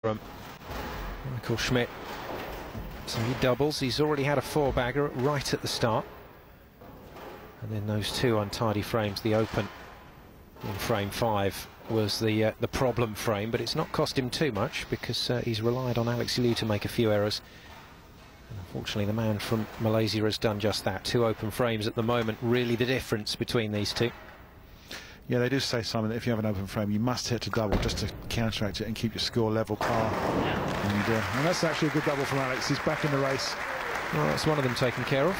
from Michael Schmidt. So he doubles. He's already had a four-bagger right at the start. And then those two untidy frames, the open in frame 5 was the problem frame, but it's not cost him too much because he's relied on Liew to make a few errors. And unfortunately, the man from Malaysia has done just that. Two open frames at the moment, really the difference between these two. Yeah, they do say, Simon, that if you have an open frame, you must hit to double just to counteract it and keep your score level par. And that's actually a good double from Alex. He's back in the race. Well, that's one of them taken care of.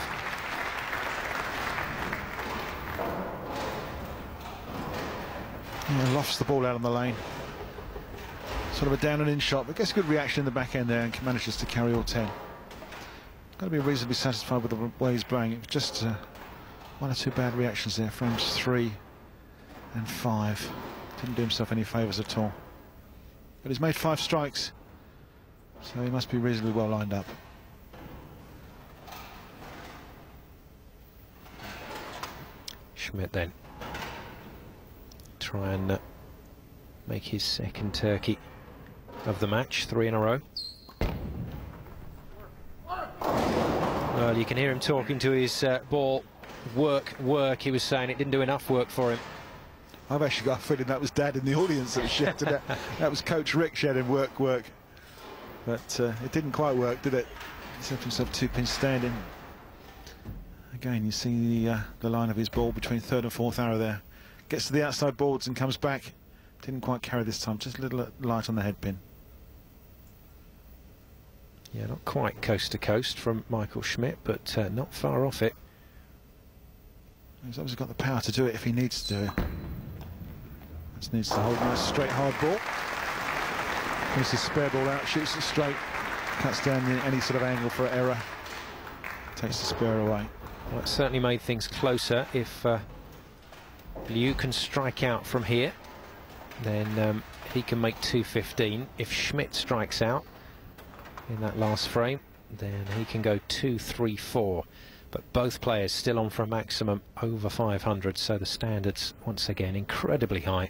Yeah, lofts the ball out on the lane. Sort of a down and in shot, but gets a good reaction in the back end there and manages to carry all 10. Got to be reasonably satisfied with the way he's playing. It was just one or two bad reactions there, frames 3 and 5. Didn't do himself any favours at all. But he's made 5 strikes, so he must be reasonably well lined up. Schmidt then try and make his second turkey of the match, 3 in a row. Well, you can hear him talking to his ball. Work, he was saying it didn't do enough work for him. I've actually got a feeling that was Dad in the audience that was shouting that. That was Coach Rick shouting work. But it didn't quite work, did it? He's left himself 2-pin standing. Again, you see the line of his ball between 3rd and 4th arrow there. Gets to the outside boards and comes back. Didn't quite carry this time, just a little light on the head pin. Yeah, not quite coast to coast from Michael Schmidt, but not far off it. He's obviously got the power to do it if he needs to. Just needs to hold a nice straight hard ball. Brings his spare ball out, shoots it straight, cuts down any sort of angle for error, takes the spare away. Well, it certainly made things closer. If Liew can strike out from here, then he can make 215. If Schmidt strikes out in that last frame, then he can go 234. But both players still on for a maximum over 500, so the standards once again incredibly high.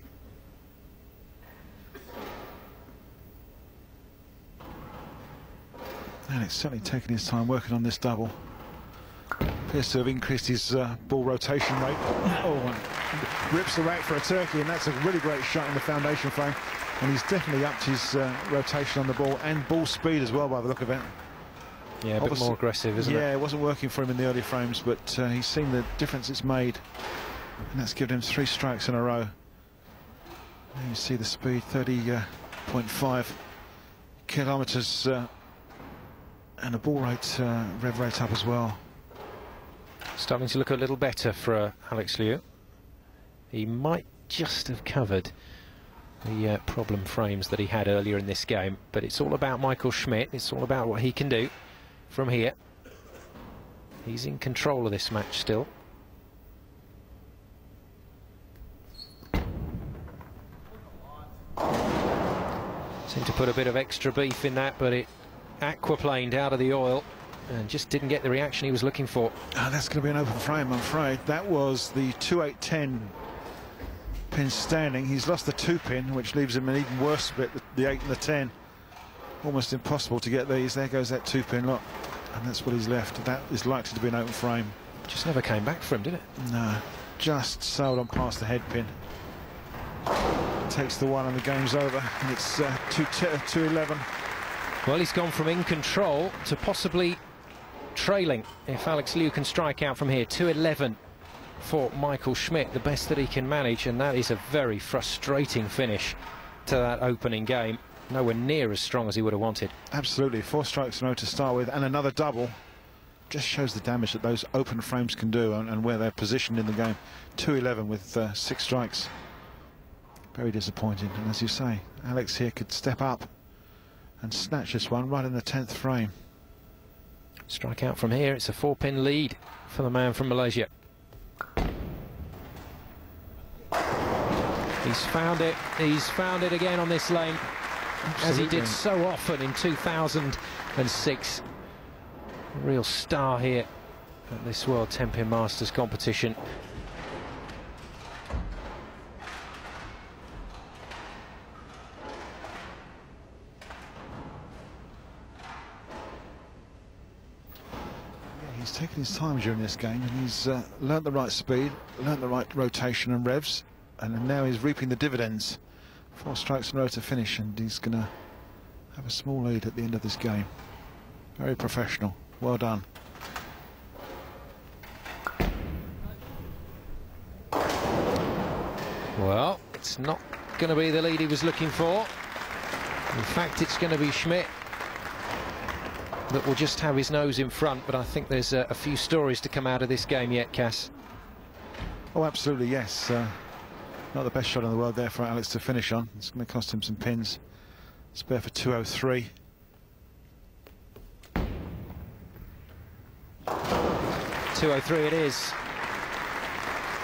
And it's certainly taken his time working on this double. Appears to have increased his ball rotation rate. Oh, and rips the rack for a turkey, and that's a really great shot in the foundation frame. And he's definitely upped his rotation on the ball and ball speed as well, by the look of it. Yeah, a bit more aggressive, isn't it? Yeah, it wasn't working for him in the early frames, but he's seen the difference it's made. And that's given him 3 strikes in a row. There you see the speed, 30.5 kilometres. And the ball rate, rev rate up as well. Starting to look a little better for Liew. He might just have covered the problem frames that he had earlier in this game, but it's all about Michael Schmidt. It's all about what he can do from here. He's in control of this match still. Seemed to put a bit of extra beef in that, but it aquaplaned out of the oil and just didn't get the reaction he was looking for. Oh, that's going to be an open frame, I'm afraid. That was the 2-8-10 pin standing. He's lost the 2-pin, which leaves him an even worse split, the 8 and the 10. Almost impossible to get these. There goes that 2-pin, look. And that's what he's left. That is likely to be an open frame. Just never came back for him, did it? No, just sailed on past the head pin. Takes the 1 and the game's over. And it's 2-11. Well, he's gone from in control to possibly trailing if Liew can strike out from here. 2-11 for Michael Schmidt, the best that he can manage, and that is a very frustrating finish to that opening game. Nowhere near as strong as he would have wanted. Absolutely, 4 strikes in a row to start with, and another double. Just shows the damage that those open frames can do and where they're positioned in the game. 2-11 with 6 strikes. Very disappointing, and as you say, Alex here could step up and snatch this one right in the 10th frame. Strike out from here, it's a 4-pin lead for the man from Malaysia. He's found it again on this lane. Absolutely. As he did so often in 2006. A real star here at this World Tenpin Masters competition. He's taken his time during this game, and he's learnt the right speed, learnt the right rotation and revs, and now he's reaping the dividends. 4 strikes in a row to finish, and he's going to have a small lead at the end of this game. Very professional. Well done. Well, it's not going to be the lead he was looking for. In fact, it's going to be Schmidt that will just have his nose in front, but I think there's a few stories to come out of this game yet, Cass. Oh, absolutely, yes. Not the best shot in the world there for Alex to finish on. It's going to cost him some pins. Spare for 203. .203 it is.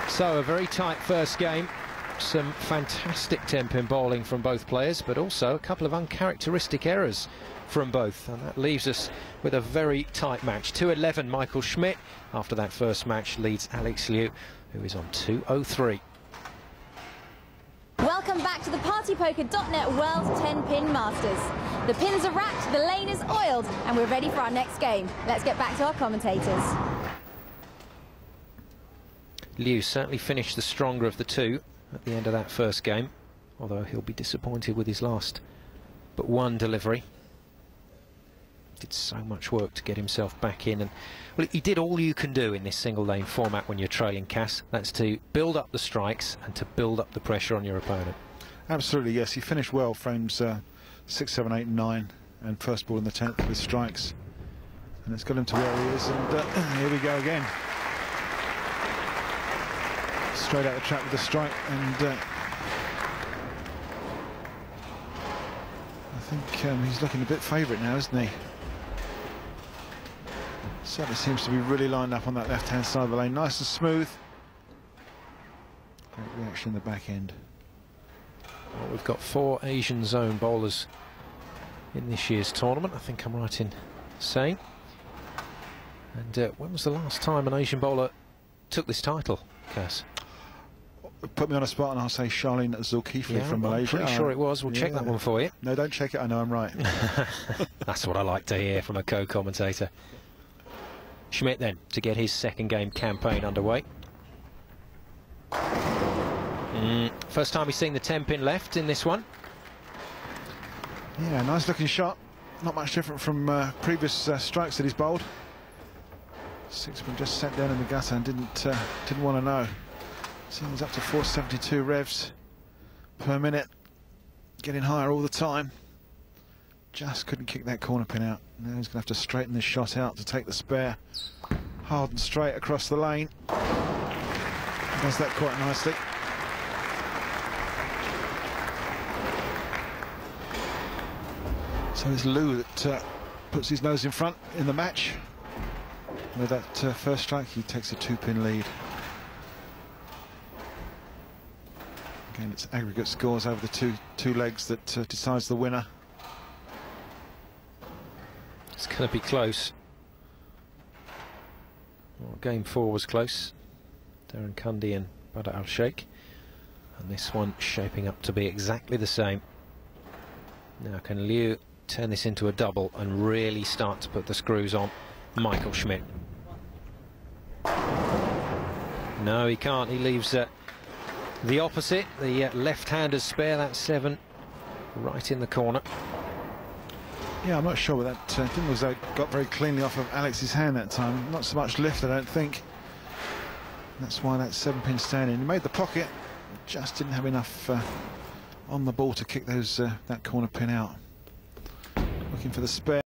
So a very tight first game. Some fantastic Tenpin bowling from both players, but also a couple of uncharacteristic errors from both, and that leaves us with a very tight match. 211 Michael Schmidt after that first match leads Alex Liew, who is on 203. Welcome back to the PartyPoker.net World 10 Pin Masters. The pins are racked, the lane is oiled, and we're ready for our next game. Let's get back to our commentators. Liew certainly finished the stronger of the two at the end of that first game, although he'll be disappointed with his last but one delivery. Did so much work to get himself back in, and well, he did all you can do in this single lane format when you're trailing, Cass. That's to build up the strikes and to build up the pressure on your opponent. Absolutely, yes. He finished well, frames 6, 7, 8 and 9, and first ball in the 10th with strikes, and it's got him to where he is, and here we go again. Straight out the trap with the strike, and I think he's looking a bit favourite now, isn't he? Certainly seems to be really lined up on that left-hand side of the lane, nice and smooth. Great reaction in the back end. Well, we've got 4 Asian zone bowlers in this year's tournament, I think I'm right in saying. And when was the last time an Asian bowler took this title, Cass? Put me on a spot and I'll say Charlene Zulkifli from Malaysia. I'm pretty sure it was. We'll check that one for you. No, don't check it. I know I'm right. That's what I like to hear from a co-commentator. Schmidt then to get his second game campaign underway. First time he's seen the 10-pin left in this one. Yeah, nice looking shot. Not much different from previous strikes that he's bowled. 6-pin just sat down in the gutter and didn't want to know. So he's up to 472 revs per minute, getting higher all the time. Just couldn't kick that corner pin out. Now he's going to have to straighten this shot out to take the spare. Hard and straight across the lane. Does that quite nicely. So it's Liew that puts his nose in front in the match. With that first strike, he takes a 2-pin lead. Again, it's aggregate scores over the two legs that decides the winner. It's going to be close. Well, game 4 was close. Darren Cundy and Badr Al Sheikh. And this one shaping up to be exactly the same. Now can Liew turn this into a double and really start to put the screws on Michael Schmidt? No, he can't. He leaves the opposite, the left-hander's spare, that 7, right in the corner. Yeah, I'm not sure, but that didn't look as though it got very cleanly off of Alex's hand that time. Not so much lift, I don't think. That's why that 7-pin standing. He made the pocket, just didn't have enough on the ball to kick those that corner pin out. Looking for the spare.